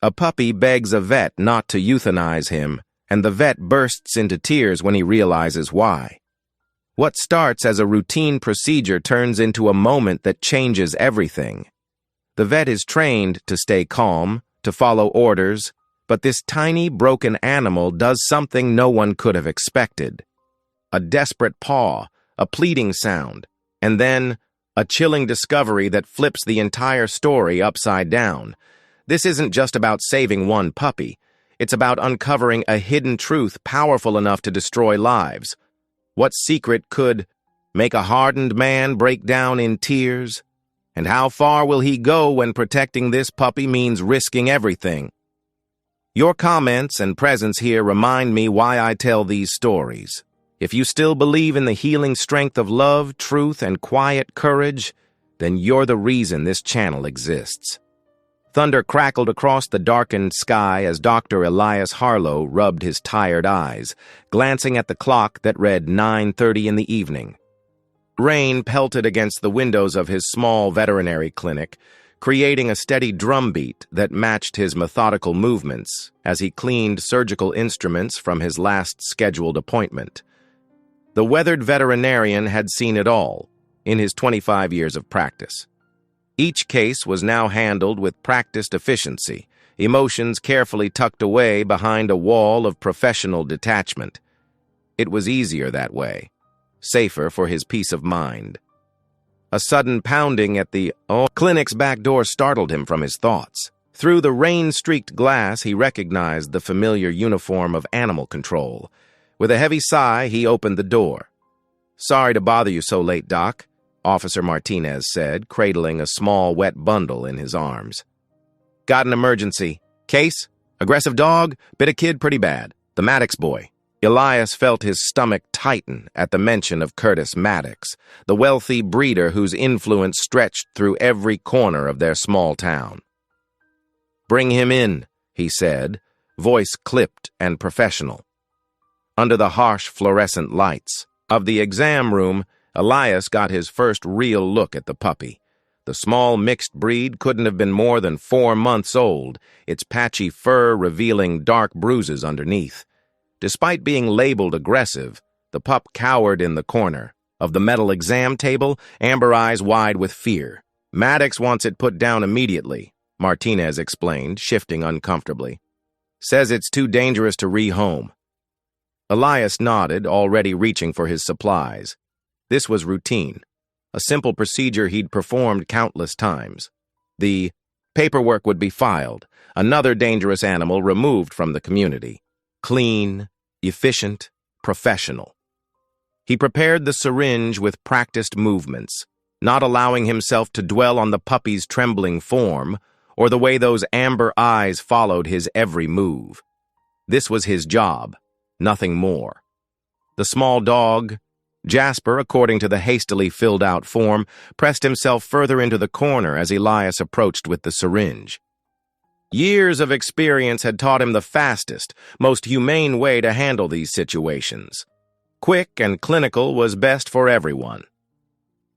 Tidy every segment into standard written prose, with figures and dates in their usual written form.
A puppy begs a vet not to euthanize him, and the vet bursts into tears when he realizes why. What starts as a routine procedure turns into a moment that changes everything. The vet is trained to stay calm, to follow orders, but this tiny, broken animal does something no one could have expected. A desperate paw, a pleading sound, and then a chilling discovery that flips the entire story upside down. This isn't just about saving one puppy. It's about uncovering a hidden truth powerful enough to destroy lives. What secret could make a hardened man break down in tears? And how far will he go when protecting this puppy means risking everything? Your comments and presence here remind me why I tell these stories. If you still believe in the healing strength of love, truth, and quiet courage, then you're the reason this channel exists. Thunder crackled across the darkened sky as Dr. Elias Harlow rubbed his tired eyes, glancing at the clock that read 9:30 in the evening. Rain pelted against the windows of his small veterinary clinic, creating a steady drumbeat that matched his methodical movements as he cleaned surgical instruments from his last scheduled appointment. The weathered veterinarian had seen it all in his 25 years of practice. Each case was now handled with practiced efficiency, emotions carefully tucked away behind a wall of professional detachment. It was easier that way, safer for his peace of mind. A sudden pounding at the clinic's back door startled him from his thoughts. Through the rain-streaked glass, he recognized the familiar uniform of animal control. With a heavy sigh, he opened the door. "Sorry to bother you so late, Doc," Officer Martinez said, cradling a small, wet bundle in his arms. "Got an emergency. Case? Aggressive dog? Bit a kid pretty bad. The Maddox boy." Elias felt his stomach tighten at the mention of Curtis Maddox, the wealthy breeder whose influence stretched through every corner of their small town. "Bring him in," he said, voice clipped and professional. Under the harsh fluorescent lights of the exam room, Elias got his first real look at the puppy. The small mixed breed couldn't have been more than 4 months old, its patchy fur revealing dark bruises underneath. Despite being labeled aggressive, the pup cowered in the corner of the metal exam table, amber eyes wide with fear. "Maddox wants it put down immediately," Martinez explained, shifting uncomfortably. "Says it's too dangerous to rehome." Elias nodded, already reaching for his supplies. This was routine, a simple procedure he'd performed countless times. The paperwork would be filed, another dangerous animal removed from the community. Clean, efficient, professional. He prepared the syringe with practiced movements, not allowing himself to dwell on the puppy's trembling form or the way those amber eyes followed his every move. This was his job, nothing more. The small dog, Jasper, according to the hastily filled-out form, pressed himself further into the corner as Elias approached with the syringe. Years of experience had taught him the fastest, most humane way to handle these situations. Quick and clinical was best for everyone.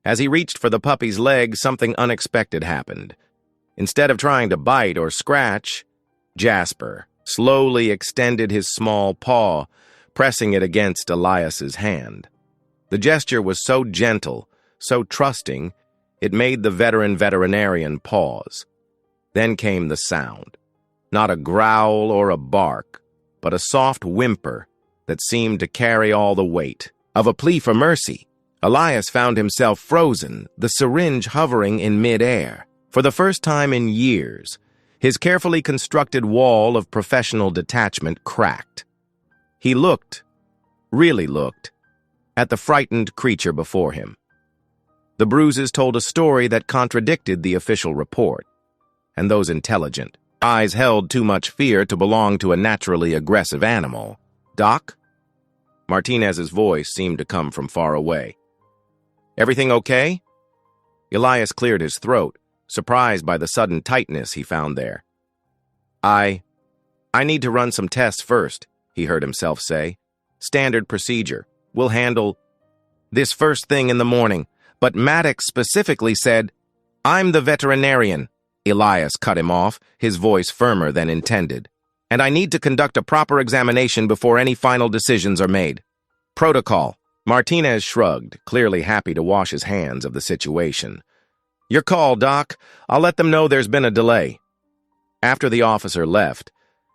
As he reached for the puppy's leg, something unexpected happened. Instead of trying to bite or scratch, Jasper slowly extended his small paw, pressing it against Elias's hand. The gesture was so gentle, so trusting, it made the veteran veterinarian pause. Then came the sound. Not a growl or a bark, but a soft whimper that seemed to carry all the weight of a plea for mercy. Elias found himself frozen, the syringe hovering in mid-air. For the first time in years, his carefully constructed wall of professional detachment cracked. He looked, really looked, at the frightened creature before him. The bruises told a story that contradicted the official report, and those intelligent eyes held too much fear to belong to a naturally aggressive animal. "Doc?" Martinez's voice seemed to come from far away. "Everything okay?" Elias cleared his throat, surprised by the sudden tightness he found there. I need to run some tests first," he heard himself say. "Standard procedure. We'll handle this first thing in the morning." But Maddox specifically said, "I'm the veterinarian. Elias cut him off, his voice firmer than intended. "And I need to conduct a proper examination before any final decisions are made. Protocol." Martinez shrugged, clearly happy to wash his hands of the situation. "Your call, Doc. I'll let them know there's been a delay." After the officer left,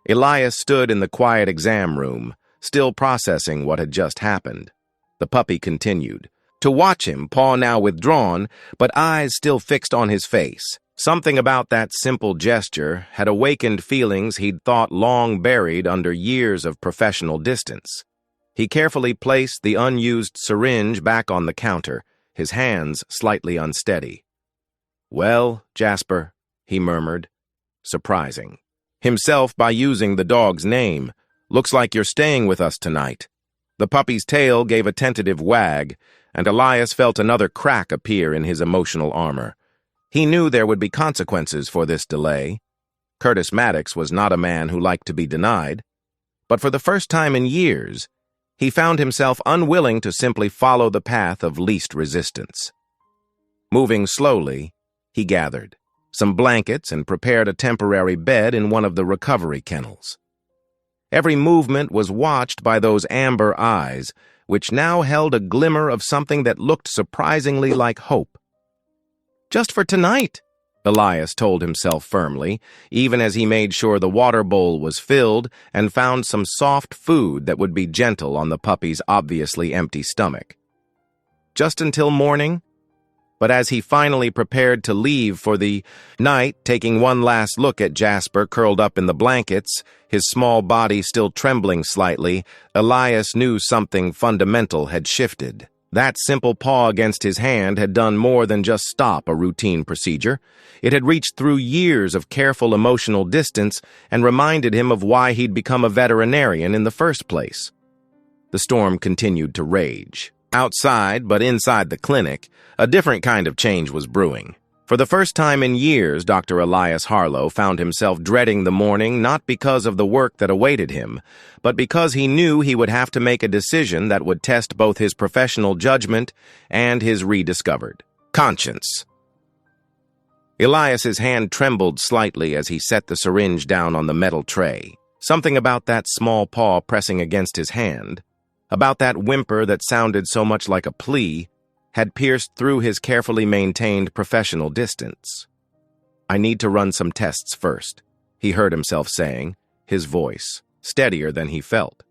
Elias stood in the quiet exam room, still processing what had just happened. The puppy continued. To watch him, paw now withdrawn, but eyes still fixed on his face. Something about that simple gesture had awakened feelings he'd thought long buried under years of professional distance. He carefully placed the unused syringe back on the counter, his hands slightly unsteady. "Well, Jasper," he murmured, surprising himself by using the dog's name. "Looks like you're staying with us tonight." The puppy's tail gave a tentative wag, and Elias felt another crack appear in his emotional armor. He knew there would be consequences for this delay. Curtis Maddox was not a man who liked to be denied, but for the first time in years, he found himself unwilling to simply follow the path of least resistance. Moving slowly, he gathered some blankets and prepared a temporary bed in one of the recovery kennels. Every movement was watched by those amber eyes, which now held a glimmer of something that looked surprisingly like hope. "Just for tonight," Elias told himself firmly, even as he made sure the water bowl was filled and found some soft food that would be gentle on the puppy's obviously empty stomach. Just until morning? But as he finally prepared to leave for the night, taking one last look at Jasper curled up in the blankets, his small body still trembling slightly, Elias knew something fundamental had shifted. That simple paw against his hand had done more than just stop a routine procedure. It had reached through years of careful emotional distance and reminded him of why he'd become a veterinarian in the first place. The storm continued to rage. Outside, but inside the clinic, a different kind of change was brewing. For the first time in years, Dr. Elias Harlow found himself dreading the morning not because of the work that awaited him, but because he knew he would have to make a decision that would test both his professional judgment and his rediscovered conscience. Elias's hand trembled slightly as he set the syringe down on the metal tray. Something about that small paw pressing against his hand, about that whimper that sounded so much like a plea, had pierced through his carefully maintained professional distance. "I need to run some tests first," he heard himself saying, his voice steadier than he felt.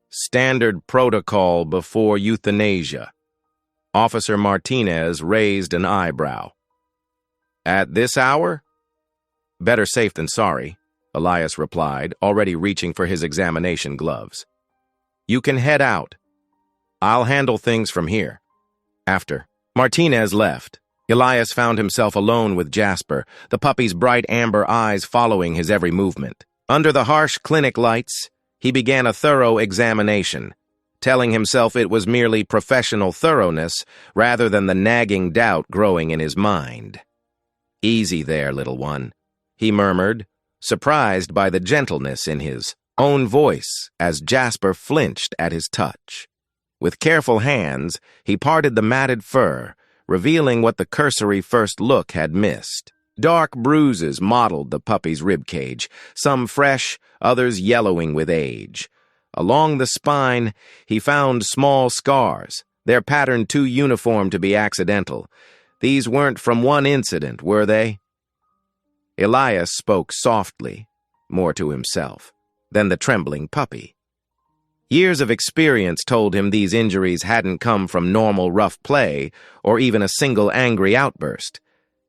"Standard protocol before euthanasia." Officer Martinez raised an eyebrow. "At this hour?" "Better safe than sorry," Elias replied, already reaching for his examination gloves. "You can head out. I'll handle things from here." After Martinez left, Elias found himself alone with Jasper, the puppy's bright amber eyes following his every movement. Under the harsh clinic lights, he began a thorough examination, telling himself it was merely professional thoroughness rather than the nagging doubt growing in his mind. "Easy there, little one," he murmured, surprised by the gentleness in his own voice as Jasper flinched at his touch. With careful hands, he parted the matted fur, revealing what the cursory first look had missed. Dark bruises mottled the puppy's ribcage, some fresh, others yellowing with age. Along the spine, he found small scars, their pattern too uniform to be accidental. These weren't from one incident, were they? Elias spoke softly, more to himself, than the trembling puppy. Years of experience told him these injuries hadn't come from normal rough play or even a single angry outburst.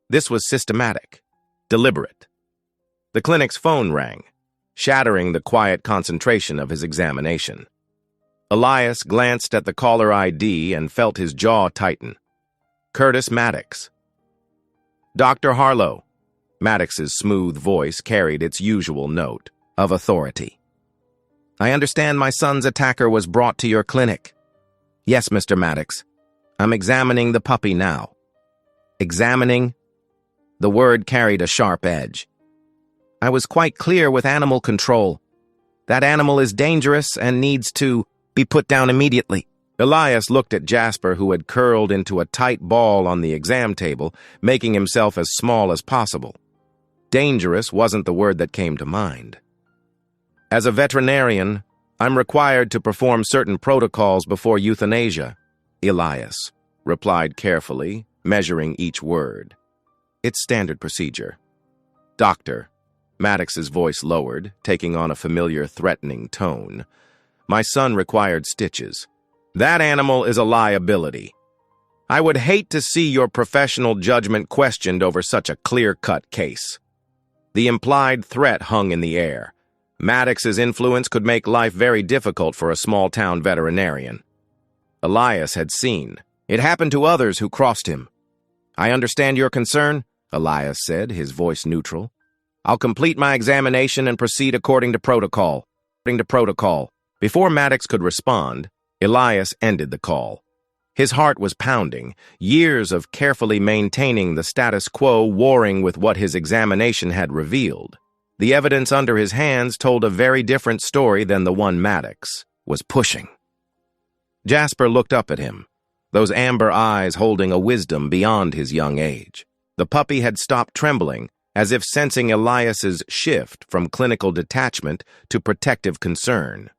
This was systematic, deliberate. The clinic's phone rang, shattering the quiet concentration of his examination. Elias glanced at the caller ID and felt his jaw tighten. Curtis Maddox. "Dr. Harlow." Maddox's smooth voice carried its usual note of authority. "I understand my son's attacker was brought to your clinic." "Yes, Mr. Maddox. I'm examining the puppy now." "Examining?" The word carried a sharp edge. "I was quite clear with animal control. That animal is dangerous and needs to be put down immediately." Elias looked at Jasper, who had curled into a tight ball on the exam table, making himself as small as possible. Dangerous wasn't the word that came to mind. As a veterinarian, I'm required to perform certain protocols before euthanasia, Elias replied carefully, measuring each word. It's standard procedure. Doctor, Maddox's voice lowered, taking on a familiar, threatening tone. My son required stitches. That animal is a liability. I would hate to see your professional judgment questioned over such a clear-cut case. The implied threat hung in the air. Maddox's influence could make life very difficult for a small-town veterinarian. Elias had seen. It happened to others who crossed him. I understand your concern, Elias said, his voice neutral. I'll complete my examination and proceed according to protocol. Before Maddox could respond, Elias ended the call. His heart was pounding, years of carefully maintaining the status quo warring with what his examination had revealed. The evidence under his hands told a very different story than the one Maddox was pushing. Jasper looked up at him, those amber eyes holding a wisdom beyond his young age. The puppy had stopped trembling, as if sensing Elias's shift from clinical detachment to protective concern.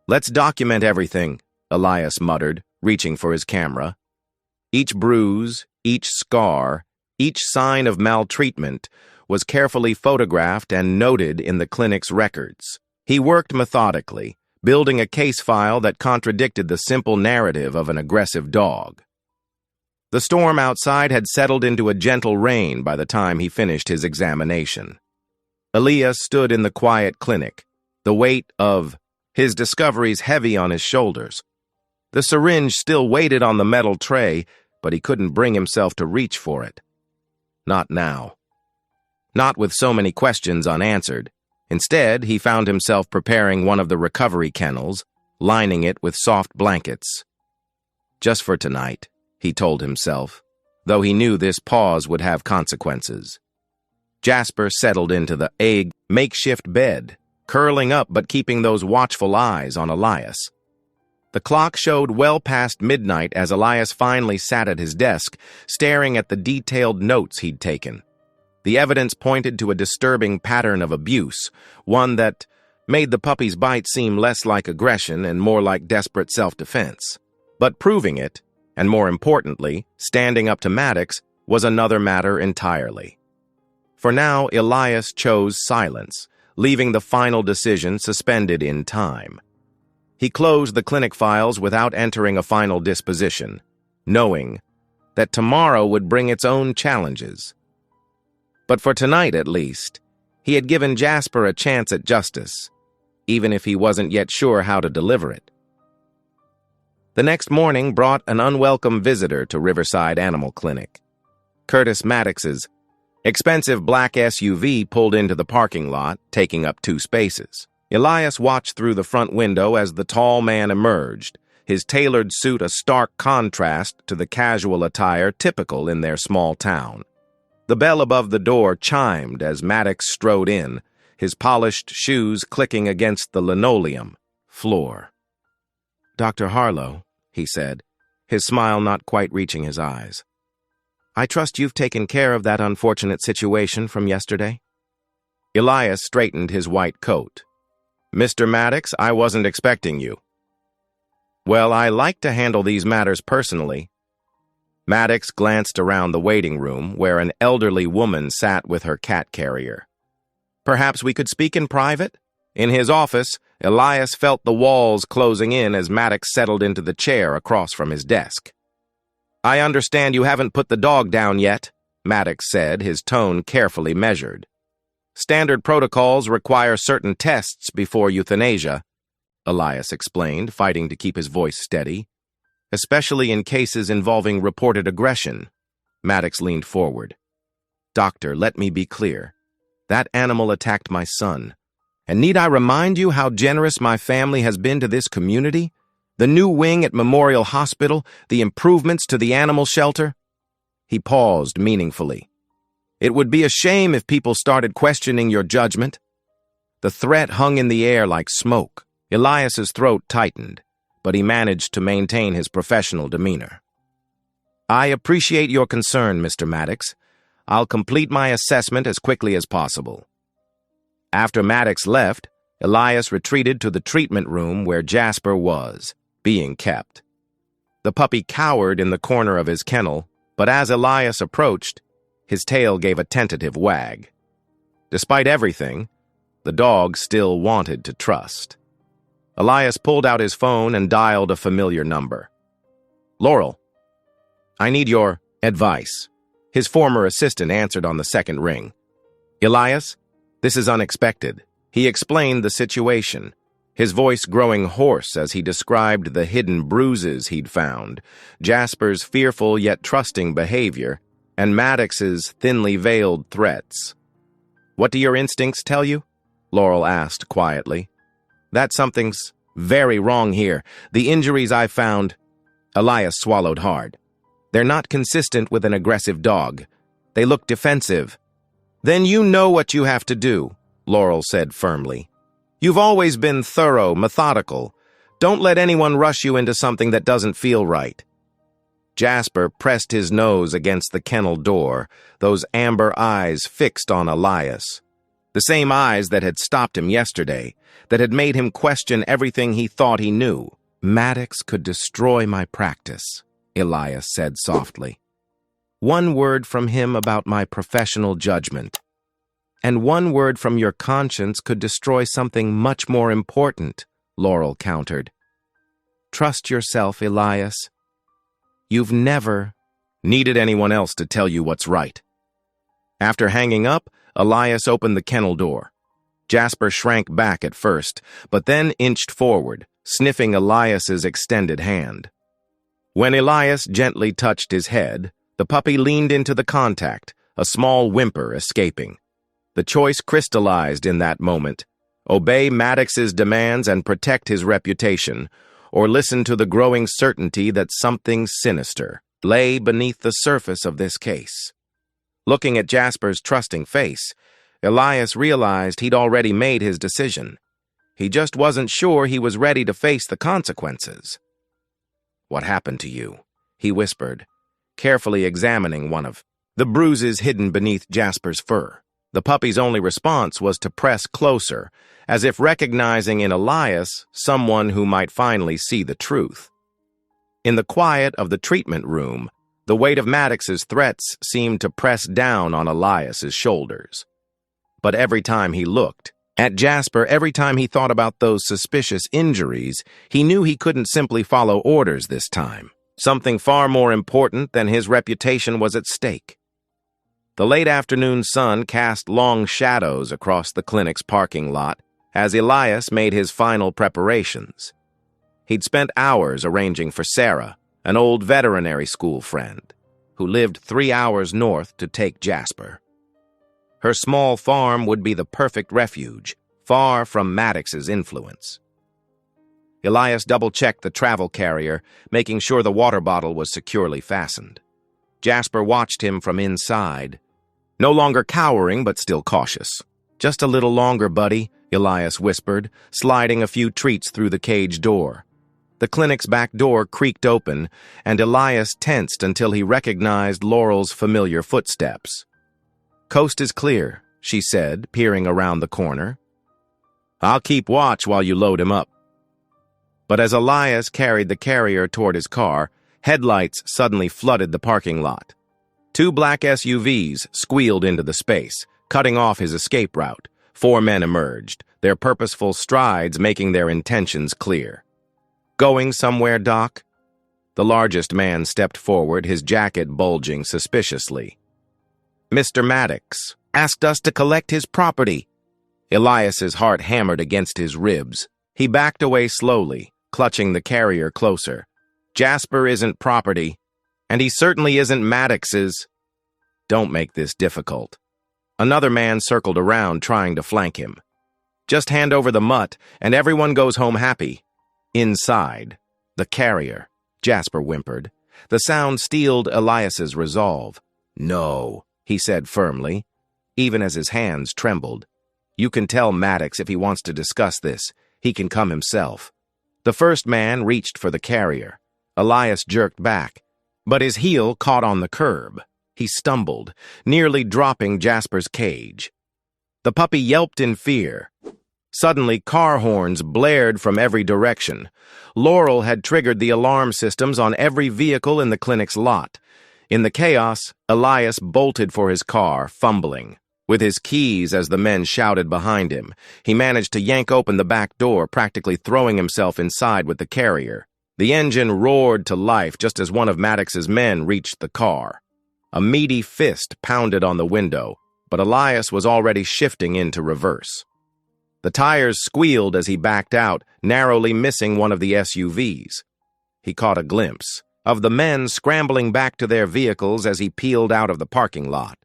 Let's document everything, Elias muttered, reaching for his camera. Each bruise, each scar, each sign of maltreatment was carefully photographed and noted in the clinic's records. He worked methodically, building a case file that contradicted the simple narrative of an aggressive dog. The storm outside had settled into a gentle rain by the time he finished his examination. Elias stood in the quiet clinic, the weight of his discoveries heavy on his shoulders. The syringe still waited on the metal tray, but he couldn't bring himself to reach for it. Not now. Not with so many questions unanswered. Instead, he found himself preparing one of the recovery kennels, lining it with soft blankets. Just for tonight, he told himself, though he knew this pause would have consequences. Jasper settled into the makeshift bed, curling up but keeping those watchful eyes on Elias. The clock showed well past midnight as Elias finally sat at his desk, staring at the detailed notes he'd taken. The evidence pointed to a disturbing pattern of abuse, one that made the puppy's bite seem less like aggression and more like desperate self-defense. But proving it, and more importantly, standing up to Maddox, was another matter entirely. For now, Elias chose silence, leaving the final decision suspended in time. He closed the clinic files without entering a final disposition, knowing that tomorrow would bring its own challenges. But for tonight, at least, he had given Jasper a chance at justice, even if he wasn't yet sure how to deliver it. The next morning brought an unwelcome visitor to Riverside Animal Clinic. Curtis Maddox's expensive black SUV pulled into the parking lot, taking up 2 spaces. Elias watched through the front window as the tall man emerged, his tailored suit a stark contrast to the casual attire typical in their small town. The bell above the door chimed as Maddox strode in, his polished shoes clicking against the linoleum floor. Dr. Harlow, he said, his smile not quite reaching his eyes. I trust you've taken care of that unfortunate situation from yesterday? Elias straightened his white coat. Mr. Maddox, I wasn't expecting you. Well, I like to handle these matters personally. Maddox glanced around the waiting room where an elderly woman sat with her cat carrier. Perhaps we could speak in private? In his office, Elias felt the walls closing in as Maddox settled into the chair across from his desk. I understand you haven't put the dog down yet, Maddox said, his tone carefully measured. Standard protocols require certain tests before euthanasia, Elias explained, fighting to keep his voice steady. Especially in cases involving reported aggression. Maddox leaned forward. Doctor, let me be clear. That animal attacked my son. And need I remind you how generous my family has been to this community? The new wing at Memorial Hospital, the improvements to the animal shelter? He paused meaningfully. It would be a shame if people started questioning your judgment. The threat hung in the air like smoke. Elias's throat tightened, but he managed to maintain his professional demeanor. I appreciate your concern, Mr. Maddox. I'll complete my assessment as quickly as possible." After Maddox left, Elias retreated to the treatment room where Jasper was, being kept. The puppy cowered in the corner of his kennel, but as Elias approached, his tail gave a tentative wag. Despite everything, the dog still wanted to trust. Elias pulled out his phone and dialed a familiar number. "Laurel, I need your advice." His former assistant answered on the second ring. "Elias, this is unexpected." He explained the situation, his voice growing hoarse as he described the hidden bruises he'd found, Jasper's fearful yet trusting behavior, and Maddox's thinly veiled threats. "What do your instincts tell you?" Laurel asked quietly. "That something's very wrong here. The injuries I found—" Elias swallowed hard. "They're not consistent with an aggressive dog. They look defensive." "Then you know what you have to do," Laurel said firmly. "You've always been thorough, methodical. Don't let anyone rush you into something that doesn't feel right." Jasper pressed his nose against the kennel door, those amber eyes fixed on Elias. The same eyes that had stopped him yesterday, that had made him question everything he thought he knew. "Maddox could destroy my practice," Elias said softly. "One word from him about my professional judgment. And one word from your conscience could destroy something much more important," Laurel countered. "Trust yourself, Elias. You've never needed anyone else to tell you what's right." After hanging up, Elias opened the kennel door. Jasper shrank back at first, but then inched forward, sniffing Elias's extended hand. When Elias gently touched his head, the puppy leaned into the contact, a small whimper escaping. The choice crystallized in that moment: obey Maddox's demands and protect his reputation, or listen to the growing certainty that something sinister lay beneath the surface of this case. Looking at Jasper's trusting face, Elias realized he'd already made his decision. He just wasn't sure he was ready to face the consequences. "What happened to you?" he whispered, carefully examining one of the bruises hidden beneath Jasper's fur. The puppy's only response was to press closer, as if recognizing in Elias someone who might finally see the truth. In the quiet of the treatment room, the weight of Maddox's threats seemed to press down on Elias's shoulders. But every time he looked at Jasper, every time he thought about those suspicious injuries, he knew he couldn't simply follow orders this time. Something far more important than his reputation was at stake. The late afternoon sun cast long shadows across the clinic's parking lot as Elias made his final preparations. He'd spent hours arranging for Sarah, an old veterinary school friend, who lived 3 hours north to take Jasper. Her small farm would be the perfect refuge, far from Maddox's influence. Elias double-checked the travel carrier, making sure the water bottle was securely fastened. Jasper watched him from inside, no longer cowering but still cautious. "Just a little longer, buddy," Elias whispered, sliding a few treats through the cage door. The clinic's back door creaked open, and Elias tensed until he recognized Laurel's familiar footsteps. "Coast is clear," she said, peering around the corner. "I'll keep watch while you load him up." But as Elias carried the carrier toward his car, headlights suddenly flooded the parking lot. 2 black SUVs squealed into the space, cutting off his escape route. 4 men emerged, their purposeful strides making their intentions clear. "Going somewhere, Doc?" The largest man stepped forward, his jacket bulging suspiciously. "Mr. Maddox asked us to collect his property." Elias's heart hammered against his ribs. He backed away slowly, clutching the carrier closer. "Jasper isn't property, and he certainly isn't Maddox's." "Don't make this difficult." Another man circled around, trying to flank him. "Just hand over the mutt, and everyone goes home happy." Inside the carrier, Jasper whimpered. The sound steeled Elias's resolve. "No," he said firmly, even as his hands trembled. "You can tell Maddox if he wants to discuss this. He can come himself." The first man reached for the carrier. Elias jerked back, but his heel caught on the curb. he stumbled, nearly dropping Jasper's cage. The puppy yelped in fear. Suddenly, car horns blared from every direction. Laurel had triggered the alarm systems on every vehicle in the clinic's lot. In the chaos, Elias bolted for his car, fumbling. With his keys as the men shouted behind him, he managed to yank open the back door, practically throwing himself inside with the carrier. The engine roared to life just as one of Maddox's men reached the car. A meaty fist pounded on the window, but Elias was already shifting into reverse. The tires squealed as he backed out, narrowly missing one of the SUVs. He caught a glimpse of the men scrambling back to their vehicles as he peeled out of the parking lot.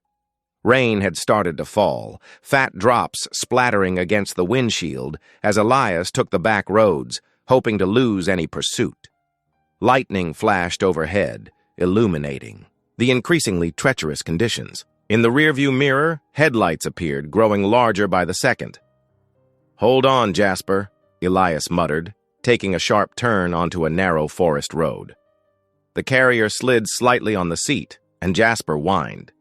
Rain had started to fall, fat drops splattering against the windshield as Elias took the back roads, hoping to lose any pursuit. Lightning flashed overhead, illuminating the increasingly treacherous conditions. In the rearview mirror, headlights appeared, growing larger by the second. "Hold on, Jasper," Elias muttered, taking a sharp turn onto a narrow forest road. The carrier slid slightly on the seat, and Jasper whined.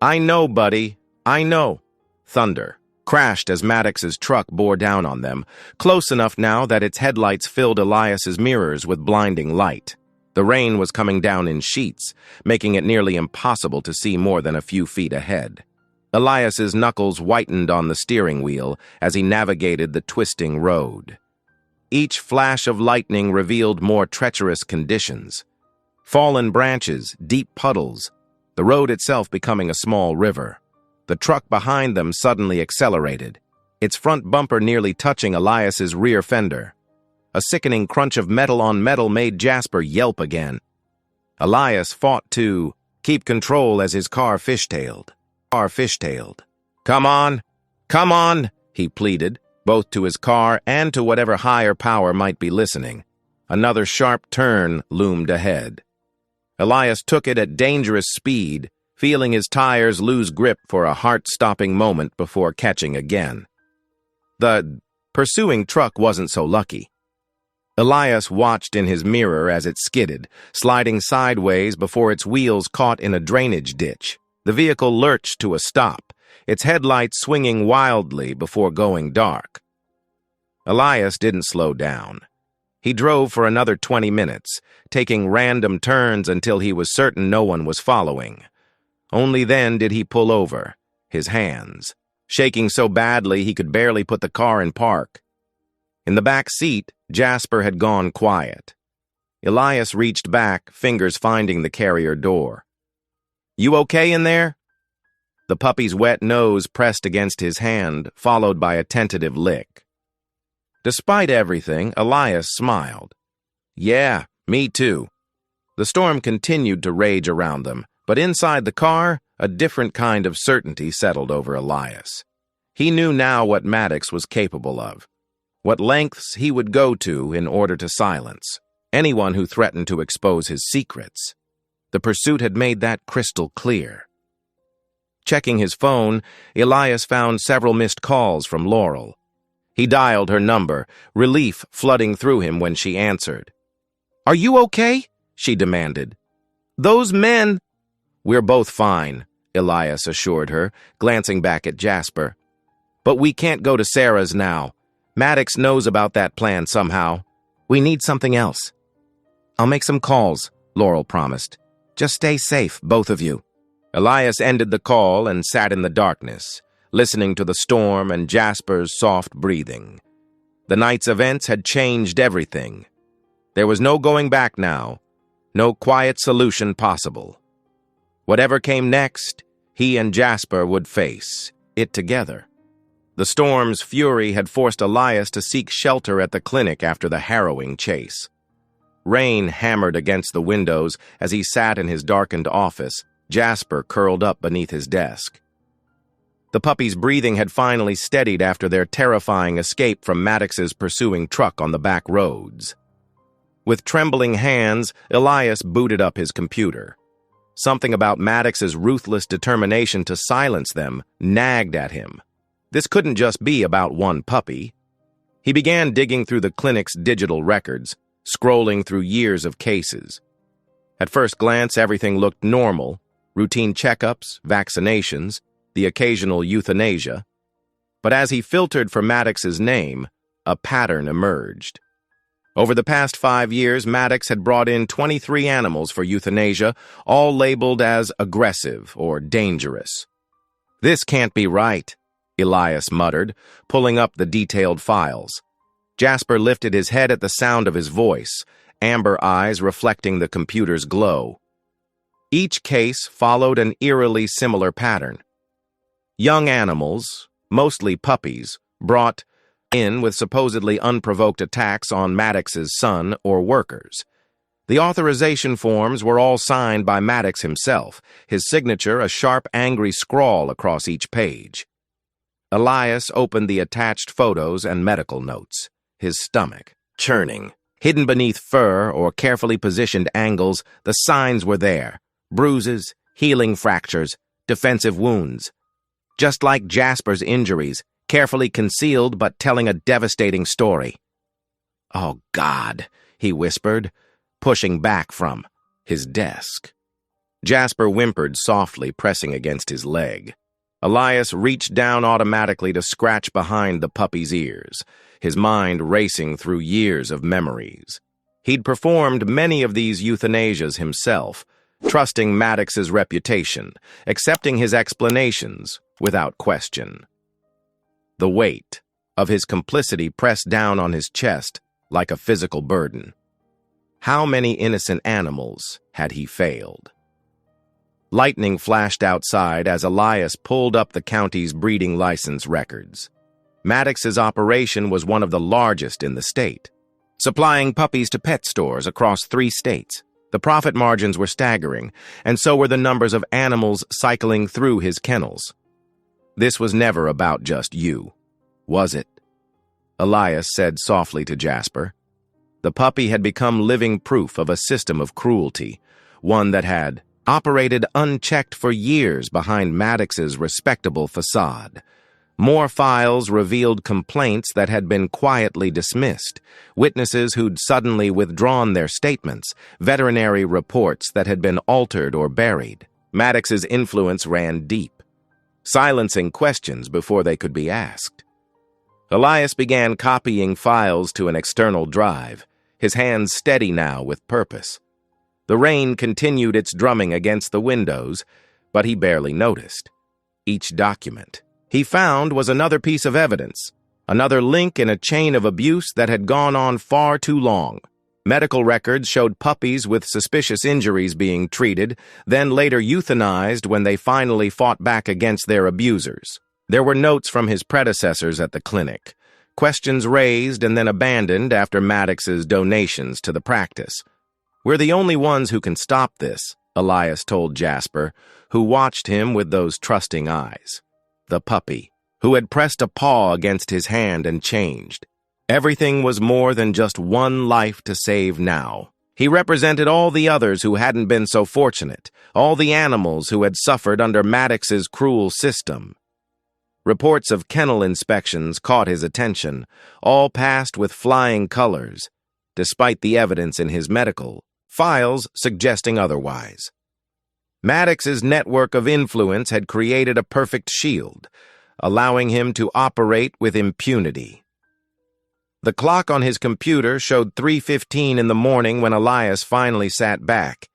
"I know, buddy, I know." Thunder crashed as Maddox's truck bore down on them, close enough now that its headlights filled Elias's mirrors with blinding light. The rain was coming down in sheets, making it nearly impossible to see more than a few feet ahead. Elias's knuckles whitened on the steering wheel as he navigated the twisting road. Each flash of lightning revealed more treacherous conditions. Fallen branches, deep puddles, the road itself becoming a small river. The truck behind them suddenly accelerated, its front bumper nearly touching Elias's rear fender. A sickening crunch of metal on metal made Jasper yelp again. Elias fought to keep control as his car fishtailed. "Come on, come on," he pleaded, both to his car and to whatever higher power might be listening. Another sharp turn loomed ahead. Elias took it at dangerous speed, feeling his tires lose grip for a heart-stopping moment before catching again. The pursuing truck wasn't so lucky. Elias watched in his mirror as it skidded, sliding sideways before its wheels caught in a drainage ditch. The vehicle lurched to a stop, its headlights swinging wildly before going dark. Elias didn't slow down. He drove for another 20 minutes, taking random turns until he was certain no one was following. Only then did he pull over, his hands shaking so badly he could barely put the car in park. In the back seat, Jasper had gone quiet. Elias reached back, fingers finding the carrier door. "You okay in there?" The puppy's wet nose pressed against his hand, followed by a tentative lick. Despite everything, Elias smiled. "Yeah, me too." The storm continued to rage around them, but inside the car, a different kind of certainty settled over Elias. He knew now what Maddox was capable of, what lengths he would go to in order to silence anyone who threatened to expose his secrets. The pursuit had made that crystal clear. Checking his phone, Elias found several missed calls from Laurel. He dialed her number, relief flooding through him when she answered. "Are you okay?" she demanded. "Those men—" "We're both fine," Elias assured her, glancing back at Jasper. "But we can't go to Sarah's now. Maddox knows about that plan somehow. We need something else." "I'll make some calls," Laurel promised. "Just stay safe, both of you." Elias ended the call and sat in the darkness, listening to the storm and Jasper's soft breathing. The night's events had changed everything. There was no going back now, no quiet solution possible. Whatever came next, he and Jasper would face it together. The storm's fury had forced Elias to seek shelter at the clinic after the harrowing chase. Rain hammered against the windows as he sat in his darkened office, Jasper curled up beneath his desk. The puppy's breathing had finally steadied after their terrifying escape from Maddox's pursuing truck on the back roads. With trembling hands, Elias booted up his computer. Something about Maddox's ruthless determination to silence them nagged at him. This couldn't just be about one puppy. He began digging through the clinic's digital records, scrolling through years of cases. At first glance, everything looked normal. routine checkups, vaccinations, the occasional euthanasia. But as he filtered for Maddox's name, a pattern emerged. Over the past 5 years, Maddox had brought in 23 animals for euthanasia, all labeled as aggressive or dangerous. "This can't be right," Elias muttered, pulling up the detailed files. Jasper lifted his head at the sound of his voice, amber eyes reflecting the computer's glow. Each case followed an eerily similar pattern. Young animals, mostly puppies, brought in with supposedly unprovoked attacks on Maddox's son or workers. The authorization forms were all signed by Maddox himself, his signature a sharp, angry scrawl across each page. Elias opened the attached photos and medical notes, his stomach churning. Hidden beneath fur or carefully positioned angles, the signs were there: bruises, healing fractures, defensive wounds. Just like Jasper's injuries, carefully concealed but telling a devastating story. "Oh, God," he whispered, pushing back from his desk. Jasper whimpered softly, pressing against his leg. Elias reached down automatically to scratch behind the puppy's ears, his mind racing through years of memories. He'd performed many of these euthanasias himself, trusting Maddox's reputation, accepting his explanations without question. The weight of his complicity pressed down on his chest like a physical burden. How many innocent animals had he failed? Lightning flashed outside as Elias pulled up the county's breeding license records. Maddox's operation was one of the largest in the state, supplying puppies to pet stores across 3 states. The profit margins were staggering, and so were the numbers of animals cycling through his kennels. "This was never about just you, was it?" Elias said softly to Jasper. The puppy had become living proof of a system of cruelty, one that had operated unchecked for years behind Maddox's respectable facade. More files revealed complaints that had been quietly dismissed, witnesses who'd suddenly withdrawn their statements, veterinary reports that had been altered or buried. Maddox's influence ran deep, silencing questions before they could be asked. Elias began copying files to an external drive, his hands steady now with purpose. The rain continued its drumming against the windows, but he barely noticed. Each document he found was another piece of evidence, another link in a chain of abuse that had gone on far too long. Medical records showed puppies with suspicious injuries being treated, then later euthanized when they finally fought back against their abusers. There were notes from his predecessors at the clinic, questions raised and then abandoned after Maddox's donations to the practice. "We're the only ones who can stop this," Elias told Jasper, who watched him with those trusting eyes. The puppy, who had pressed a paw against his hand and changed. Everything was more than just one life to save now. He represented all the others who hadn't been so fortunate, all the animals who had suffered under Maddox's cruel system. Reports of kennel inspections caught his attention, all passed with flying colors, despite the evidence in his medical files suggesting otherwise. Maddox's network of influence had created a perfect shield, allowing him to operate with impunity. The clock on his computer showed 3:15 in the morning when Elias finally sat back,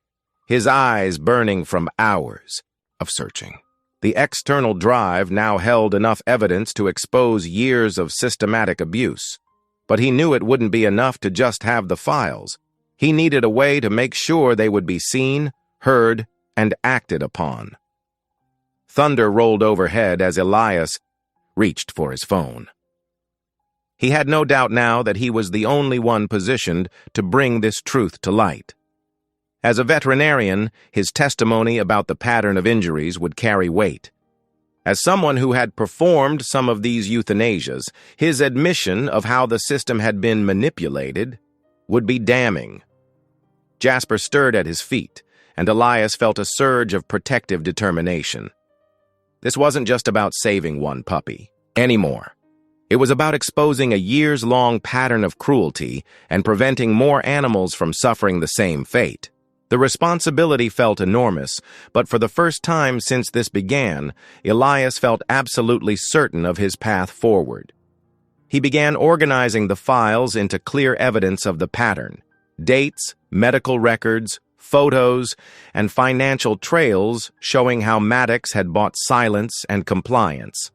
his eyes burning from hours of searching. The external drive now held enough evidence to expose years of systematic abuse, but he knew it wouldn't be enough to just have the files. He needed a way to make sure they would be seen, heard, and acted upon. Thunder rolled overhead as Elias reached for his phone. He had no doubt now that he was the only one positioned to bring this truth to light. As a veterinarian, his testimony about the pattern of injuries would carry weight. As someone who had performed some of these euthanasias, his admission of how the system had been manipulated would be damning. Jasper stirred at his feet, and Elias felt a surge of protective determination. This wasn't just about saving one puppy anymore. It was about exposing a years-long pattern of cruelty and preventing more animals from suffering the same fate. The responsibility felt enormous, but for the first time since this began, Elias felt absolutely certain of his path forward. He began organizing the files into clear evidence of the pattern: dates, medical records, photos, and financial trails showing how Maddox had bought silence and compliance.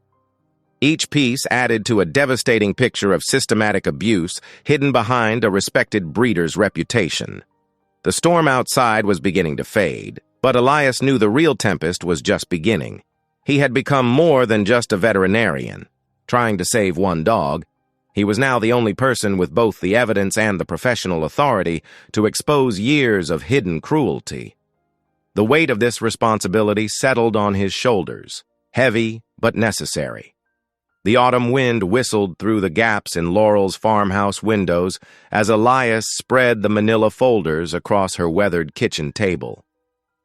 Each piece added to a devastating picture of systematic abuse hidden behind a respected breeder's reputation. The storm outside was beginning to fade, but Elias knew the real tempest was just beginning. He had become more than just a veterinarian, trying to save one dog. He was now the only person with both the evidence and the professional authority to expose years of hidden cruelty. The weight of this responsibility settled on his shoulders, heavy but necessary. The autumn wind whistled through the gaps in Laurel's farmhouse windows as Elias spread the manila folders across her weathered kitchen table.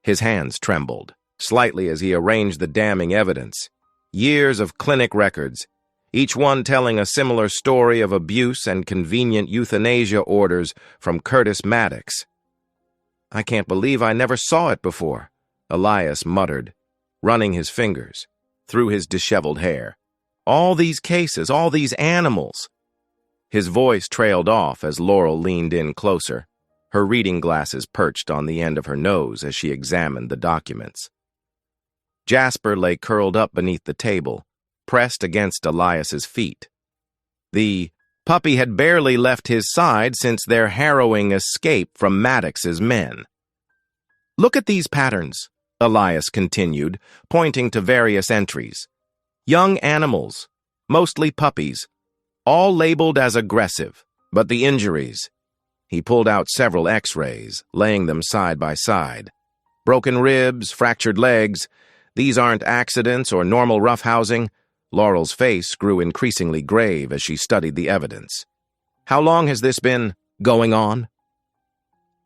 His hands trembled slightly as he arranged the damning evidence. Years of clinic records, each one telling a similar story of abuse and convenient euthanasia orders from Curtis Maddox. "I can't believe I never saw it before," Elias muttered, running his fingers through his disheveled hair. "All these cases, all these animals." His voice trailed off as Laurel leaned in closer, her reading glasses perched on the end of her nose as she examined the documents. Jasper lay curled up beneath the table, pressed against Elias's feet. The puppy had barely left his side since their harrowing escape from Maddox's men. "Look at these patterns," Elias continued, pointing to various entries. "Young animals, mostly puppies, all labeled as aggressive, but the injuries." He pulled out several x-rays, laying them side by side. "Broken ribs, fractured legs. These aren't accidents or normal roughhousing." Laurel's face grew increasingly grave as she studied the evidence. "How long has this been going on?"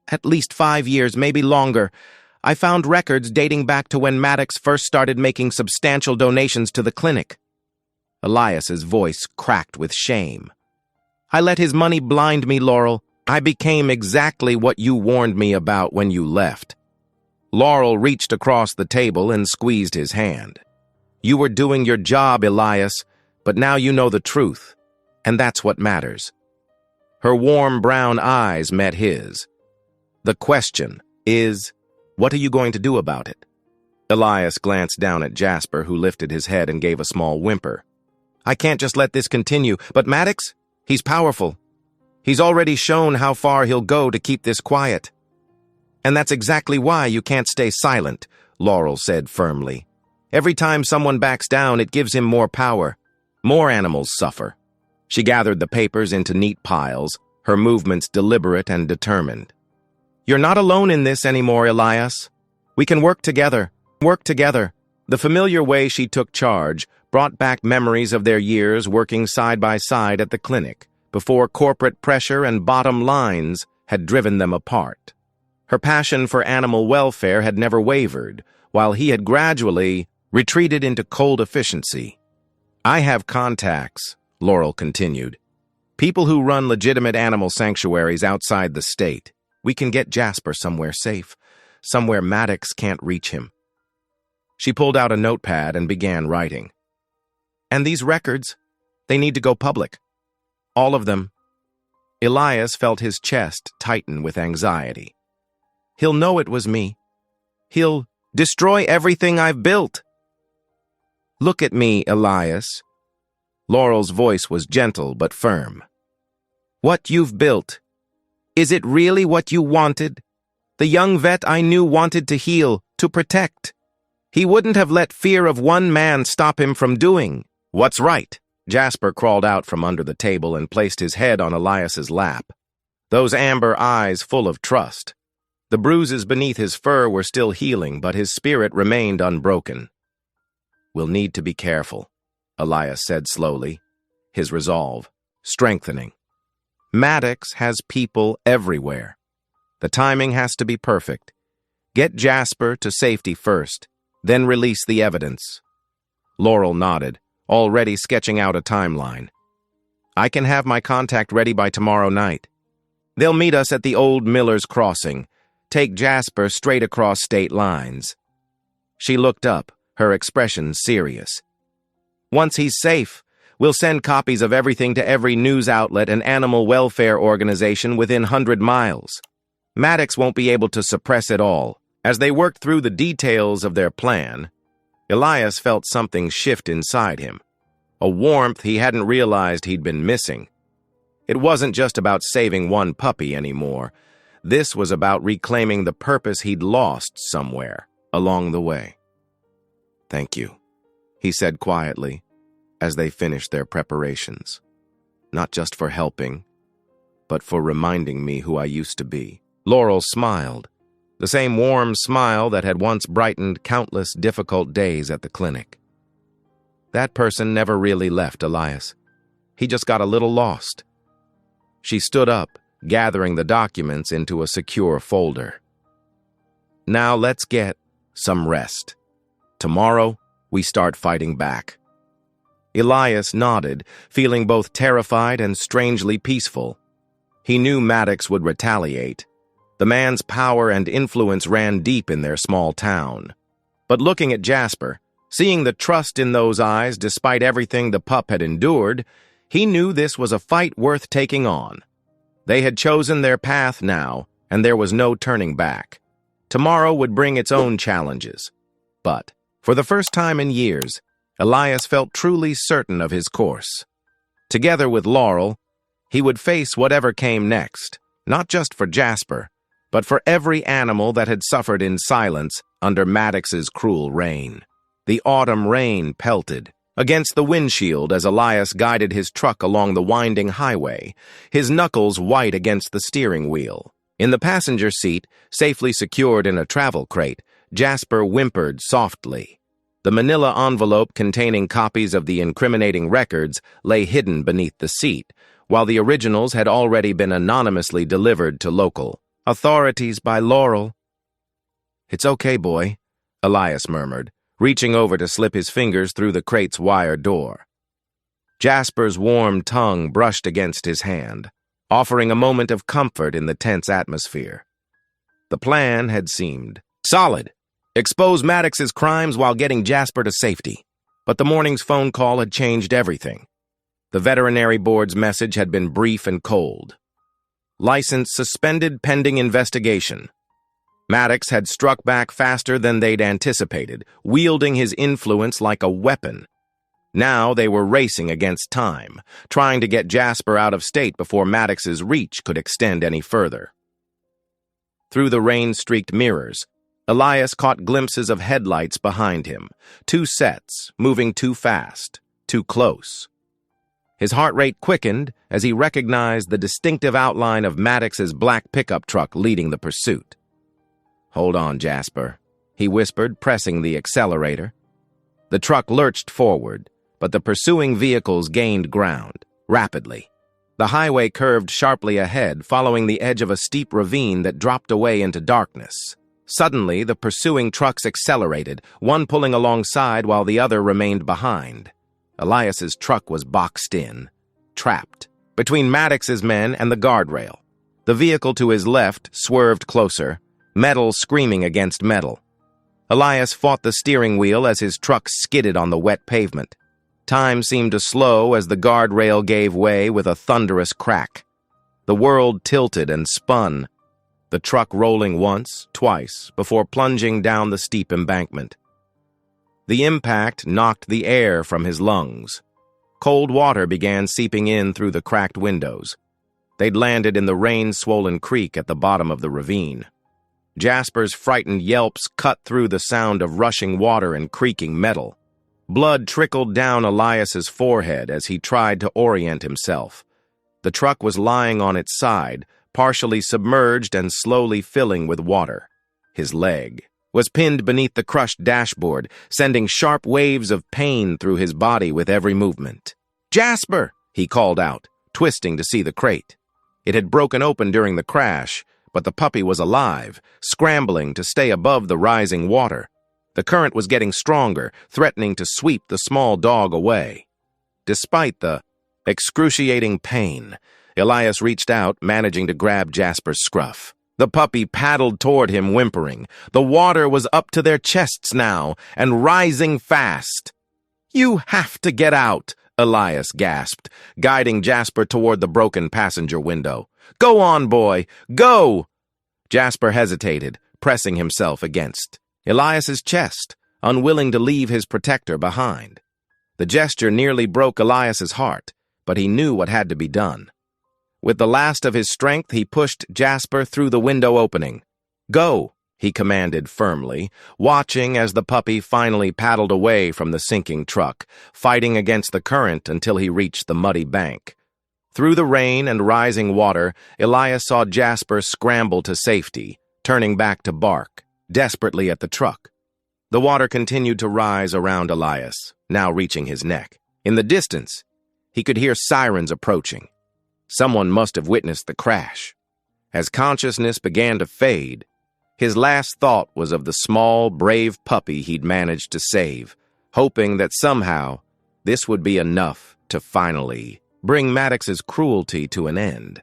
"At least 5 years, maybe longer. I found records dating back to when Maddox first started making substantial donations to the clinic." Elias's voice cracked with shame. "I let his money blind me, Laurel. I became exactly what you warned me about when you left." Laurel reached across the table and squeezed his hand. "You were doing your job, Elias, but now you know the truth, and that's what matters." Her warm brown eyes met his. "The question is, what are you going to do about it?" Elias glanced down at Jasper, who lifted his head and gave a small whimper. "I can't just let this continue, but Maddox, he's powerful. He's already shown how far he'll go to keep this quiet. And that's exactly why you can't stay silent," Laurel said firmly. "Every time someone backs down, it gives him more power. More animals suffer." She gathered the papers into neat piles, her movements deliberate and determined. "You're not alone in this anymore, Elias. We can work together. Work together." The familiar way she took charge brought back memories of their years working side by side at the clinic, before corporate pressure and bottom lines had driven them apart. Her passion for animal welfare had never wavered, while he had gradually retreated into cold efficiency. "I have contacts," Laurel continued. "People who run legitimate animal sanctuaries outside the state. We can get Jasper somewhere safe, somewhere Maddox can't reach him." She pulled out a notepad and began writing. "And these records, they need to go public. All of them." Elias felt his chest tighten with anxiety. "He'll know it was me. He'll destroy everything I've built." "Look at me, Elias." Laurel's voice was gentle but firm. "What you've built, is it really what you wanted? The young vet I knew wanted to heal, to protect. He wouldn't have let fear of one man stop him from doing what's right." Jasper crawled out from under the table and placed his head on Elias's lap, those amber eyes full of trust. The bruises beneath his fur were still healing, but his spirit remained unbroken. "We'll need to be careful," Elias said slowly, his resolve strengthening. "Maddox has people everywhere. The timing has to be perfect. Get Jasper to safety first, then release the evidence." Laurel nodded, already sketching out a timeline. "I can have my contact ready by tomorrow night. They'll meet us at the old Miller's Crossing. take Jasper straight across state lines. She looked up, her expression serious. Once he's safe, we'll send copies of everything to every news outlet and animal welfare organization within 100 miles. Maddox won't be able to suppress it all. As they worked through the details of their plan, Elias felt something shift inside him, a warmth he hadn't realized he'd been missing. It wasn't just about saving one puppy anymore. This was about reclaiming the purpose he'd lost somewhere along the way. "Thank you," he said quietly as they finished their preparations. "Not just for helping, but for reminding me who I used to be." Laurel smiled, the same warm smile that had once brightened countless difficult days at the clinic. That person never really left Elias. He just got a little lost. She stood up, gathering the documents into a secure folder. "Now let's get some rest. Tomorrow, we start fighting back." Elias nodded, feeling both terrified and strangely peaceful. He knew Maddox would retaliate. The man's power and influence ran deep in their small town. But looking at Jasper, seeing the trust in those eyes despite everything the pup had endured, he knew this was a fight worth taking on. They had chosen their path now, and there was no turning back. Tomorrow would bring its own challenges. But, for the first time in years, Elias felt truly certain of his course. Together with Laurel, he would face whatever came next, not just for Jasper, but for every animal that had suffered in silence under Maddox's cruel reign. The autumn rain pelted against the windshield as Elias guided his truck along the winding highway, his knuckles white against the steering wheel. In the passenger seat, safely secured in a travel crate, Jasper whimpered softly. The manila envelope containing copies of the incriminating records lay hidden beneath the seat, while the originals had already been anonymously delivered to local authorities by Laurel. "It's okay, boy," Elias murmured, reaching over to slip his fingers through the crate's wire door. Jasper's warm tongue brushed against his hand, offering a moment of comfort in the tense atmosphere. The plan had seemed solid. Expose Maddox's crimes while getting Jasper to safety. But the morning's phone call had changed everything. The veterinary board's message had been brief and cold. License suspended pending investigation. Maddox had struck back faster than they'd anticipated, wielding his influence like a weapon. Now they were racing against time, trying to get Jasper out of state before Maddox's reach could extend any further. Through the rain-streaked mirrors, Elias caught glimpses of headlights behind him, two sets, moving too fast, too close. His heart rate quickened as he recognized the distinctive outline of Maddox's black pickup truck leading the pursuit. "Hold on, Jasper," he whispered, pressing the accelerator. The truck lurched forward, but the pursuing vehicles gained ground, rapidly. The highway curved sharply ahead, following the edge of a steep ravine that dropped away into darkness. Suddenly, the pursuing trucks accelerated, one pulling alongside while the other remained behind. Elias's truck was boxed in, trapped, between Maddox's men and the guardrail. The vehicle to his left swerved closer, metal screaming against metal. Elias fought the steering wheel as his truck skidded on the wet pavement. Time seemed to slow as the guardrail gave way with a thunderous crack. The world tilted and spun, the truck rolling once, twice, before plunging down the steep embankment. The impact knocked the air from his lungs. Cold water began seeping in through the cracked windows. They'd landed in the rain-swollen creek at the bottom of the ravine. Jasper's frightened yelps cut through the sound of rushing water and creaking metal. Blood trickled down Elias's forehead as he tried to orient himself. The truck was lying on its side, partially submerged and slowly filling with water. His leg was pinned beneath the crushed dashboard, sending sharp waves of pain through his body with every movement. "Jasper!" he called out, twisting to see the crate. It had broken open during the crash, but the puppy was alive, scrambling to stay above the rising water. The current was getting stronger, threatening to sweep the small dog away. Despite the excruciating pain, Elias reached out, managing to grab Jasper's scruff. The puppy paddled toward him, whimpering. The water was up to their chests now, and rising fast. "You have to get out," Elias gasped, guiding Jasper toward the broken passenger window. "Go on, boy, go!" Jasper hesitated, pressing himself against Elias's chest, unwilling to leave his protector behind. The gesture nearly broke Elias's heart, but he knew what had to be done. With the last of his strength, he pushed Jasper through the window opening. "Go," he commanded firmly, watching as the puppy finally paddled away from the sinking truck, fighting against the current until he reached the muddy bank. Through the rain and rising water, Elias saw Jasper scramble to safety, turning back to bark desperately at the truck. The water continued to rise around Elias, now reaching his neck. In the distance, he could hear sirens approaching. Someone must have witnessed the crash. As consciousness began to fade, his last thought was of the small, brave puppy he'd managed to save, hoping that somehow this would be enough to finally bring Maddox's cruelty to an end.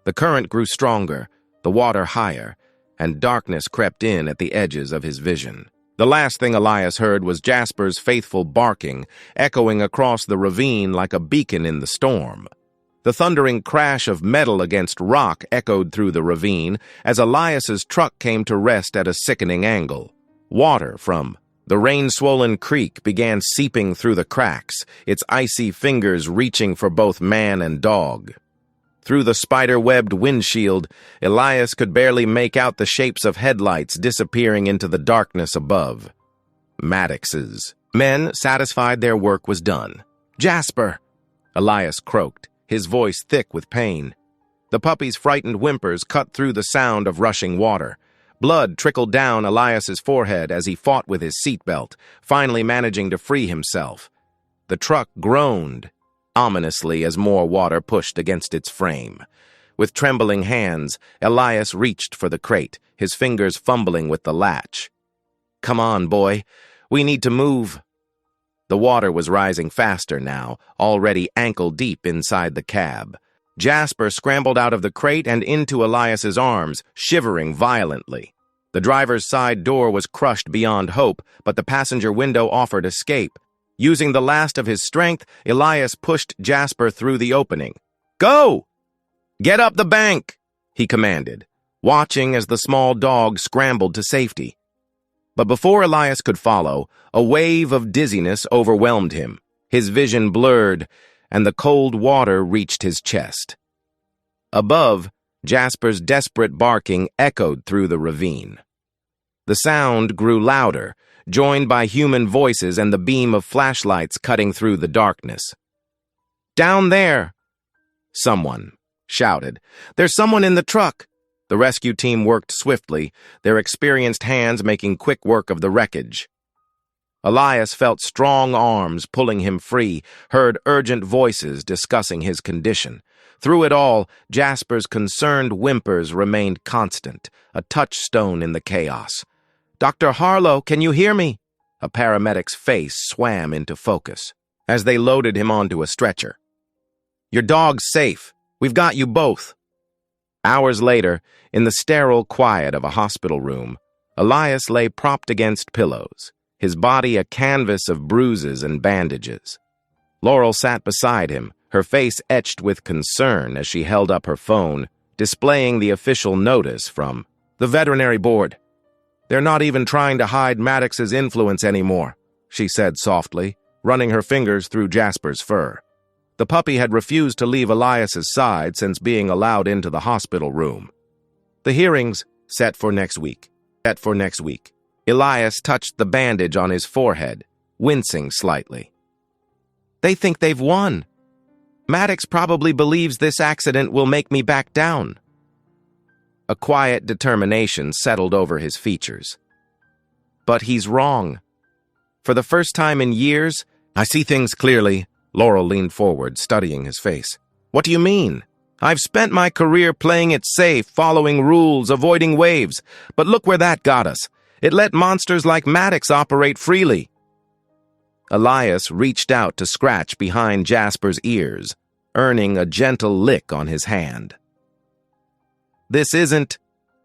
The current grew stronger, the water higher, and darkness crept in at the edges of his vision. The last thing Elias heard was Jasper's faithful barking, echoing across the ravine like a beacon in the storm. The thundering crash of metal against rock echoed through the ravine as Elias's truck came to rest at a sickening angle. Water from the rain-swollen creek began seeping through the cracks, its icy fingers reaching for both man and dog. Through the spider-webbed windshield, Elias could barely make out the shapes of headlights disappearing into the darkness above. Maddox's men satisfied their work was done. "Jasper!" Elias croaked, his voice thick with pain. The puppy's frightened whimpers cut through the sound of rushing water. Blood trickled down Elias's forehead as he fought with his seatbelt, finally managing to free himself. The truck groaned ominously as more water pushed against its frame. With trembling hands, Elias reached for the crate, his fingers fumbling with the latch. "Come on, boy. We need to move." The water was rising faster now, already ankle-deep inside the cab. Jasper scrambled out of the crate and into Elias's arms, shivering violently. The driver's side door was crushed beyond hope, but the passenger window offered escape. Using the last of his strength, Elias pushed Jasper through the opening. "Go! Get up the bank!" he commanded, watching as the small dog scrambled to safety. But before Elias could follow, a wave of dizziness overwhelmed him. His vision blurred, and the cold water reached his chest. Above, Jasper's desperate barking echoed through the ravine. The sound grew louder, joined by human voices and the beam of flashlights cutting through the darkness. "Down there!" someone shouted. "There's someone in the truck!" The rescue team worked swiftly, their experienced hands making quick work of the wreckage. Elias felt strong arms pulling him free, heard urgent voices discussing his condition. Through it all, Jasper's concerned whimpers remained constant, a touchstone in the chaos. "Dr. Harlow, can you hear me?" A paramedic's face swam into focus as they loaded him onto a stretcher. "Your dog's safe. We've got you both." Hours later, in the sterile quiet of a hospital room, Elias lay propped against pillows, his body a canvas of bruises and bandages. Laurel sat beside him, her face etched with concern as she held up her phone, displaying the official notice from the Veterinary Board. "They're not even trying to hide Maddox's influence anymore," she said softly, running her fingers through Jasper's fur. The puppy had refused to leave Elias's side since being allowed into the hospital room. "The hearing's set for next week. Elias touched the bandage on his forehead, wincing slightly. "They think they've won. Maddox probably believes this accident will make me back down." A quiet determination settled over his features. "But he's wrong. For the first time in years, I see things clearly." Laurel leaned forward, studying his face. "What do you mean? I've spent my career playing it safe, following rules, avoiding waves. But look where that got us. It let monsters like Maddox operate freely." Elias reached out to scratch behind Jasper's ears, earning a gentle lick on his hand. "This isn't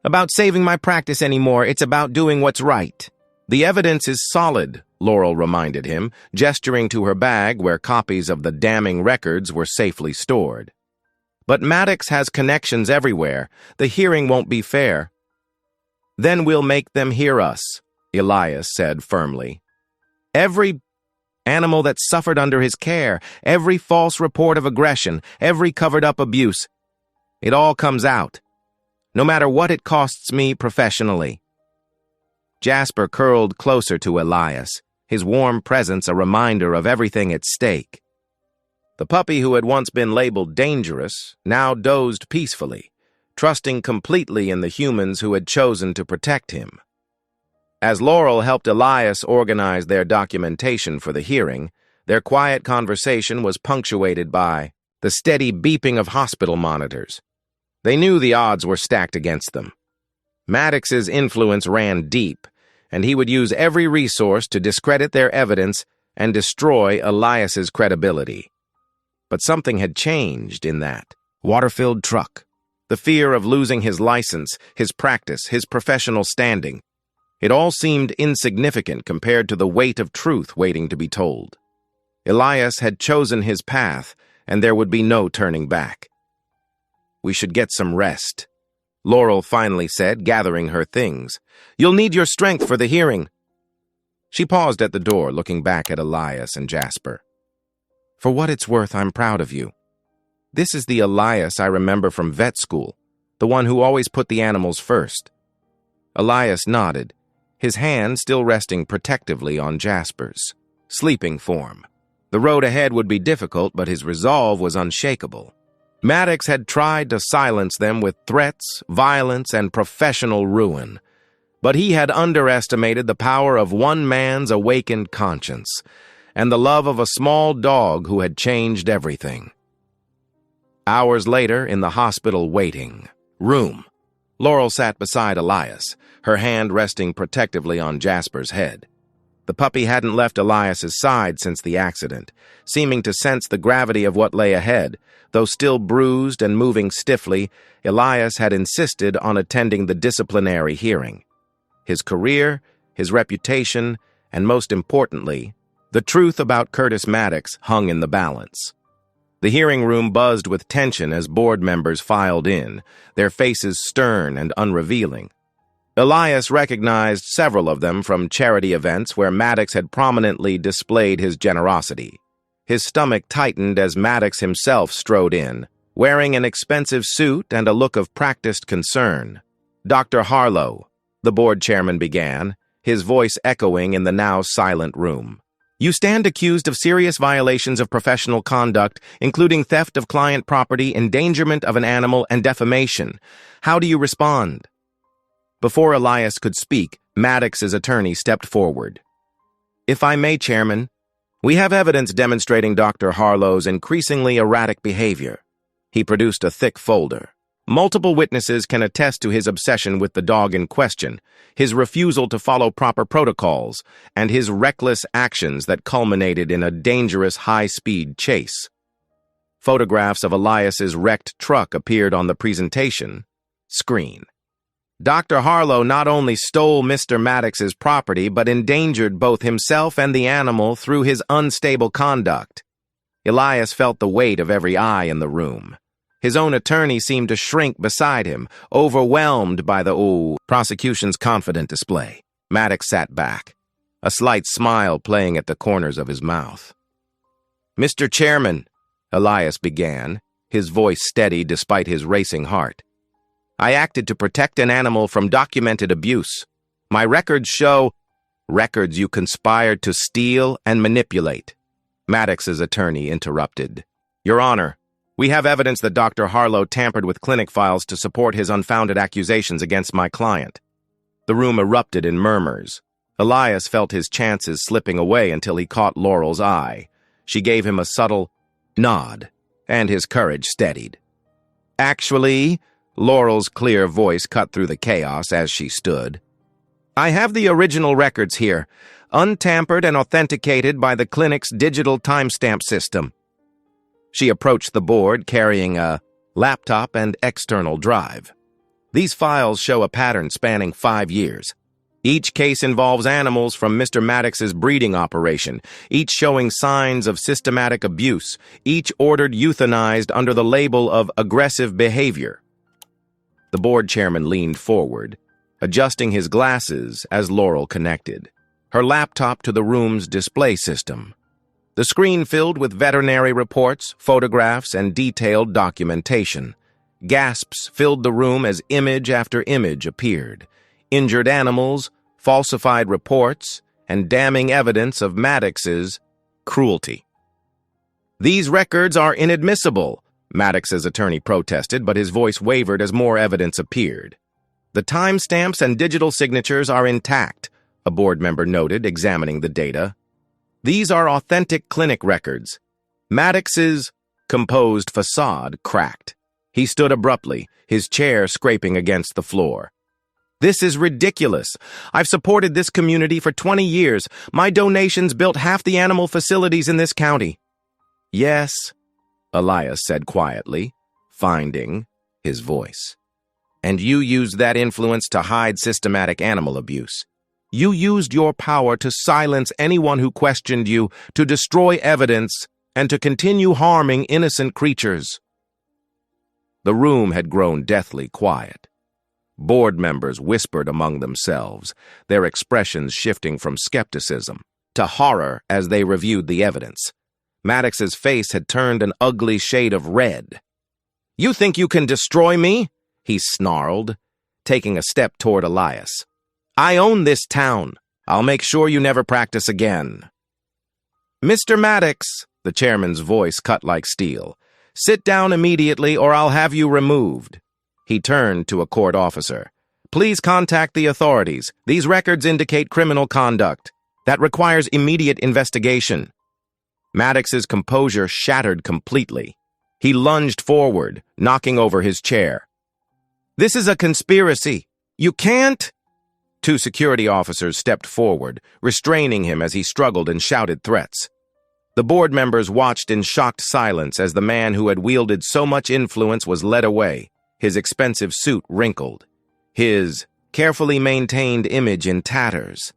about saving my practice anymore. It's about doing what's right. The evidence is solid, Laurel reminded him, gesturing to her bag where copies of the damning records were safely stored. But Maddox has connections everywhere. The hearing won't be fair. Then we'll make them hear us, Elias said firmly. Every animal that suffered under his care, every false report of aggression, every covered-up abuse, it all comes out, no matter what it costs me professionally. Jasper curled closer to Elias, his warm presence a reminder of everything at stake. The puppy who had once been labeled dangerous now dozed peacefully, trusting completely in the humans who had chosen to protect him. As Laurel helped Elias organize their documentation for the hearing, their quiet conversation was punctuated by the steady beeping of hospital monitors. They knew the odds were stacked against them. Maddox's influence ran deep, and he would use every resource to discredit their evidence and destroy Elias's credibility. But something had changed in that water-filled truck. The fear of losing his license, his practice, his professional standing. It all seemed insignificant compared to the weight of truth waiting to be told. Elias had chosen his path, and there would be no turning back. We should get some rest, Laurel finally said, gathering her things. You'll need your strength for the hearing. She paused at the door, looking back at Elias and Jasper. For what it's worth, I'm proud of you. This is the Elias I remember from vet school, the one who always put the animals first. Elias nodded, his hand still resting protectively on Jasper's sleeping form. The road ahead would be difficult, but his resolve was unshakable. Maddox had tried to silence them with threats, violence, and professional ruin, but he had underestimated the power of one man's awakened conscience and the love of a small dog who had changed everything. Hours later, in the hospital waiting room, Laurel sat beside Elias, her hand resting protectively on Jasper's head. The puppy hadn't left Elias's side since the accident, seeming to sense the gravity of what lay ahead. Though still bruised and moving stiffly, Elias had insisted on attending the disciplinary hearing. His career, his reputation, and most importantly, the truth about Curtis Maddox hung in the balance. The hearing room buzzed with tension as board members filed in, their faces stern and unrevealing. Elias recognized several of them from charity events where Maddox had prominently displayed his generosity. His stomach tightened as Maddox himself strode in, wearing an expensive suit and a look of practiced concern. Dr. Harlow, the board chairman began, his voice echoing in the now silent room. You stand accused of serious violations of professional conduct, including theft of client property, endangerment of an animal, and defamation. How do you respond? Before Elias could speak, Maddox's attorney stepped forward. If I may, Chairman, we have evidence demonstrating Dr. Harlow's increasingly erratic behavior. He produced a thick folder. Multiple witnesses can attest to his obsession with the dog in question, his refusal to follow proper protocols, and his reckless actions that culminated in a dangerous high-speed chase. Photographs of Elias's wrecked truck appeared on the presentation screen. Dr. Harlow not only stole Mr. Maddox's property, but endangered both himself and the animal through his unstable conduct. Elias felt the weight of every eye in the room. His own attorney seemed to shrink beside him, overwhelmed by the prosecution's confident display. Maddox sat back, a slight smile playing at the corners of his mouth. Mr. Chairman, Elias began, his voice steady despite his racing heart. I acted to protect an animal from documented abuse. My records show records you conspired to steal and manipulate. Maddox's attorney interrupted. Your Honor, we have evidence that Dr. Harlow tampered with clinic files to support his unfounded accusations against my client. The room erupted in murmurs. Elias felt his chances slipping away until he caught Laurel's eye. She gave him a subtle nod, and his courage steadied. Actually, Laurel's clear voice cut through the chaos as she stood. I have the original records here, untampered and authenticated by the clinic's digital timestamp system. She approached the board carrying a laptop and external drive. These files show a pattern spanning 5 years. Each case involves animals from Mr. Maddox's breeding operation, each showing signs of systematic abuse, each ordered euthanized under the label of aggressive behavior. The board chairman leaned forward, adjusting his glasses as Laurel connected her laptop to the room's display system. The screen filled with veterinary reports, photographs, and detailed documentation. Gasps filled the room as image after image appeared. Injured animals, falsified reports, and damning evidence of Maddox's cruelty. "These records are inadmissible," Maddox's attorney protested, but his voice wavered as more evidence appeared. "The timestamps and digital signatures are intact," a board member noted, examining the data. "These are authentic clinic records." Maddox's composed facade cracked. He stood abruptly, his chair scraping against the floor. "This is ridiculous. I've supported this community for 20 years. My donations built half the animal facilities in this county." "Yes," Elias said quietly, finding his voice. "And you used that influence to hide systematic animal abuse. You used your power to silence anyone who questioned you, to destroy evidence, and to continue harming innocent creatures." The room had grown deathly quiet. Board members whispered among themselves, their expressions shifting from skepticism to horror as they reviewed the evidence. Maddox's face had turned an ugly shade of red. "You think you can destroy me?" he snarled, taking a step toward Elias. "I own this town. I'll make sure you never practice again." "Mr. Maddox," the chairman's voice cut like steel, "sit down immediately or I'll have you removed." He turned to a court officer. "Please contact the authorities. These records indicate criminal conduct. That requires immediate investigation." Maddox's composure shattered completely. He lunged forward, knocking over his chair. "This is a conspiracy. You can't—" Two security officers stepped forward, restraining him as he struggled and shouted threats. The board members watched in shocked silence as the man who had wielded so much influence was led away, his expensive suit wrinkled, his carefully maintained image in tatters.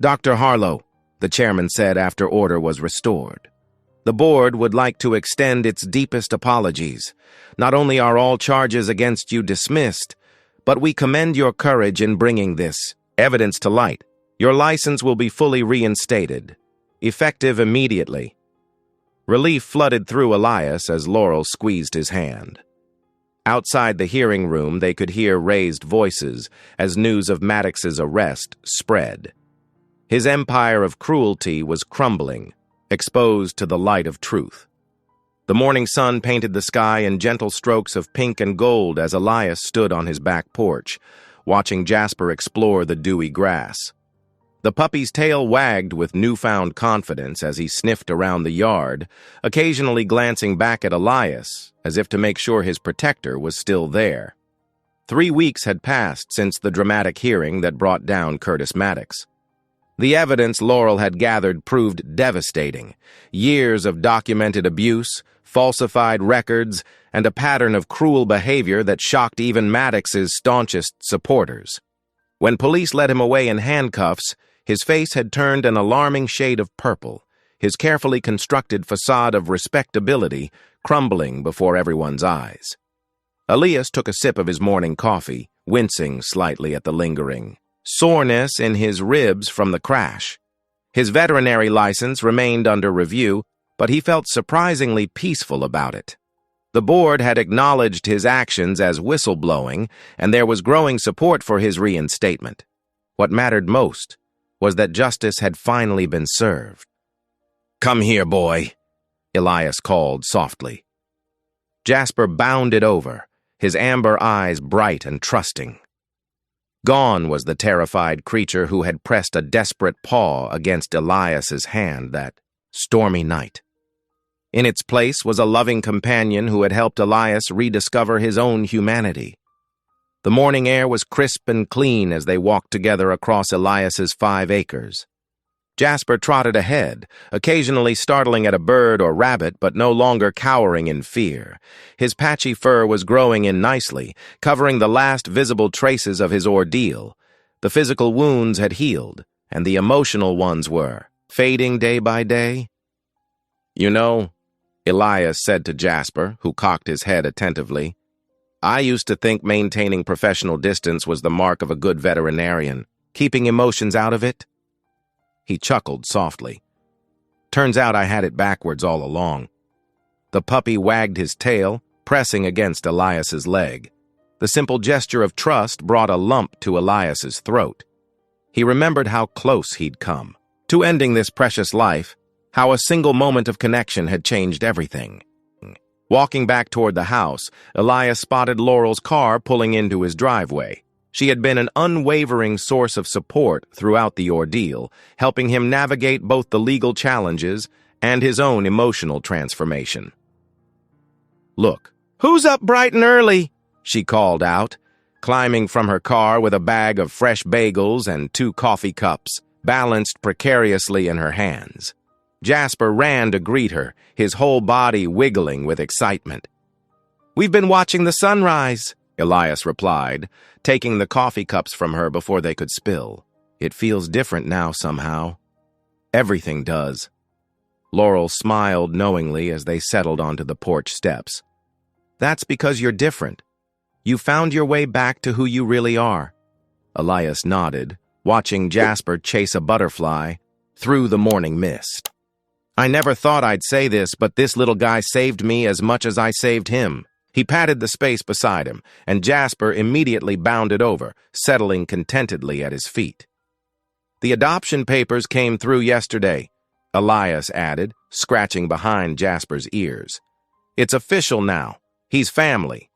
"Dr. Harlow," the chairman said after order was restored, "the board would like to extend its deepest apologies. Not only are all charges against you dismissed, but we commend your courage in bringing this evidence to light. Your license will be fully reinstated, effective immediately." Relief flooded through Elias as Laurel squeezed his hand. Outside the hearing room, they could hear raised voices as news of Maddox's arrest spread. His empire of cruelty was crumbling, exposed to the light of truth. The morning sun painted the sky in gentle strokes of pink and gold as Elias stood on his back porch, watching Jasper explore the dewy grass. The puppy's tail wagged with newfound confidence as he sniffed around the yard, occasionally glancing back at Elias, as if to make sure his protector was still there. 3 weeks had passed since the dramatic hearing that brought down Curtis Maddox. The evidence Laurel had gathered proved devastating. Years of documented abuse, falsified records, and a pattern of cruel behavior that shocked even Maddox's staunchest supporters. When police led him away in handcuffs, his face had turned an alarming shade of purple, his carefully constructed facade of respectability crumbling before everyone's eyes. Elias took a sip of his morning coffee, wincing slightly at the lingering soreness in his ribs from the crash. His veterinary license remained under review, but he felt surprisingly peaceful about it. The board had acknowledged his actions as whistleblowing, and there was growing support for his reinstatement. What mattered most was that justice had finally been served. "Come here, boy," Elias called softly. Jasper bounded over, his amber eyes bright and trusting. Gone was the terrified creature who had pressed a desperate paw against Elias's hand that stormy night. In its place was a loving companion who had helped Elias rediscover his own humanity. The morning air was crisp and clean as they walked together across Elias's 5 acres. Jasper trotted ahead, occasionally startling at a bird or rabbit, but no longer cowering in fear. His patchy fur was growing in nicely, covering the last visible traces of his ordeal. The physical wounds had healed, and the emotional ones were fading day by day. "You know," Elias said to Jasper, who cocked his head attentively, "I used to think maintaining professional distance was the mark of a good veterinarian, keeping emotions out of it." He chuckled softly. "Turns out I had it backwards all along." The puppy wagged his tail, pressing against Elias's leg. The simple gesture of trust brought a lump to Elias's throat. He remembered how close he'd come to ending this precious life, how a single moment of connection had changed everything. Walking back toward the house, Elias spotted Laurel's car pulling into his driveway. She had been an unwavering source of support throughout the ordeal, helping him navigate both the legal challenges and his own emotional transformation. "Look, who's up bright and early?" she called out, climbing from her car with a bag of fresh bagels and 2 coffee cups, balanced precariously in her hands. Jasper ran to greet her, his whole body wiggling with excitement. "We've been watching the sunrise," Elias replied, taking the coffee cups from her before they could spill. "It feels different now somehow." "Everything does." Laurel smiled knowingly as they settled onto the porch steps. "That's because you're different. You found your way back to who you really are." Elias nodded, watching Jasper chase a butterfly through the morning mist. "I never thought I'd say this, but this little guy saved me as much as I saved him." He patted the space beside him, and Jasper immediately bounded over, settling contentedly at his feet. "The adoption papers came through yesterday," Elias added, scratching behind Jasper's ears. "It's official now. He's family."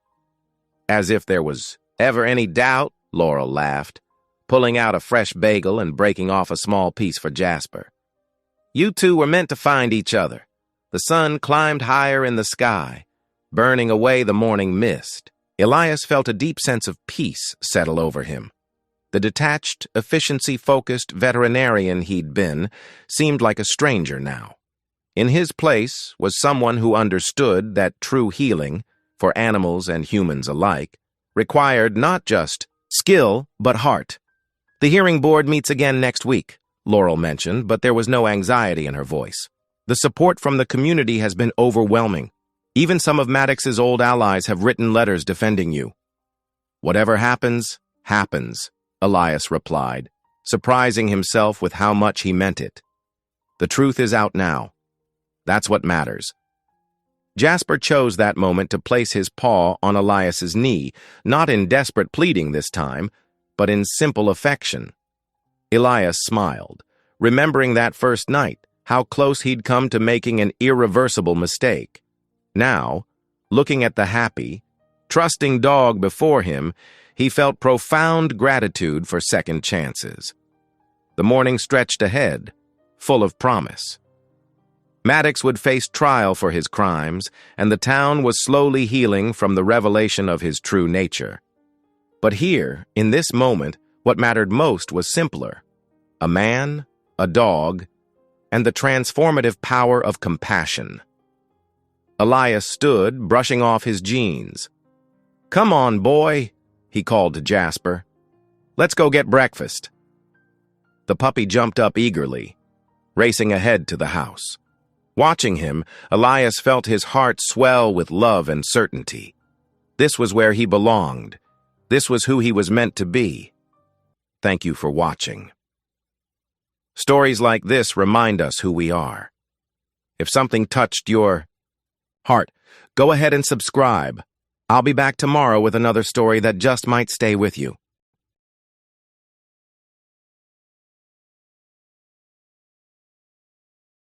"As if there was ever any doubt," Laurel laughed, pulling out a fresh bagel and breaking off a small piece for Jasper. "You two were meant to find each other." The sun climbed higher in the sky, burning away the morning mist. Elias felt a deep sense of peace settle over him. The detached, efficiency-focused veterinarian he'd been seemed like a stranger now. In his place was someone who understood that true healing, for animals and humans alike, required not just skill, but heart. "The hearing board meets again next week," Laurel mentioned, but there was no anxiety in her voice. "The support from the community has been overwhelming. Even some of Maddox's old allies have written letters defending you." "Whatever happens, happens," Elias replied, surprising himself with how much he meant it. "The truth is out now. That's what matters." Jasper chose that moment to place his paw on Elias's knee, not in desperate pleading this time, but in simple affection. Elias smiled, remembering that first night, how close he'd come to making an irreversible mistake. Now, looking at the happy, trusting dog before him, he felt profound gratitude for second chances. The morning stretched ahead, full of promise. Maddox would face trial for his crimes, and the town was slowly healing from the revelation of his true nature. But here, in this moment, what mattered most was simpler: a man, a dog, and the transformative power of compassion. Elias stood, brushing off his jeans. "Come on, boy," he called to Jasper. "Let's go get breakfast." The puppy jumped up eagerly, racing ahead to the house. Watching him, Elias felt his heart swell with love and certainty. This was where he belonged. This was who he was meant to be. Thank you for watching. Stories like this remind us who we are. If something touched your heart, go ahead and subscribe. I'll be back tomorrow with another story that just might stay with you.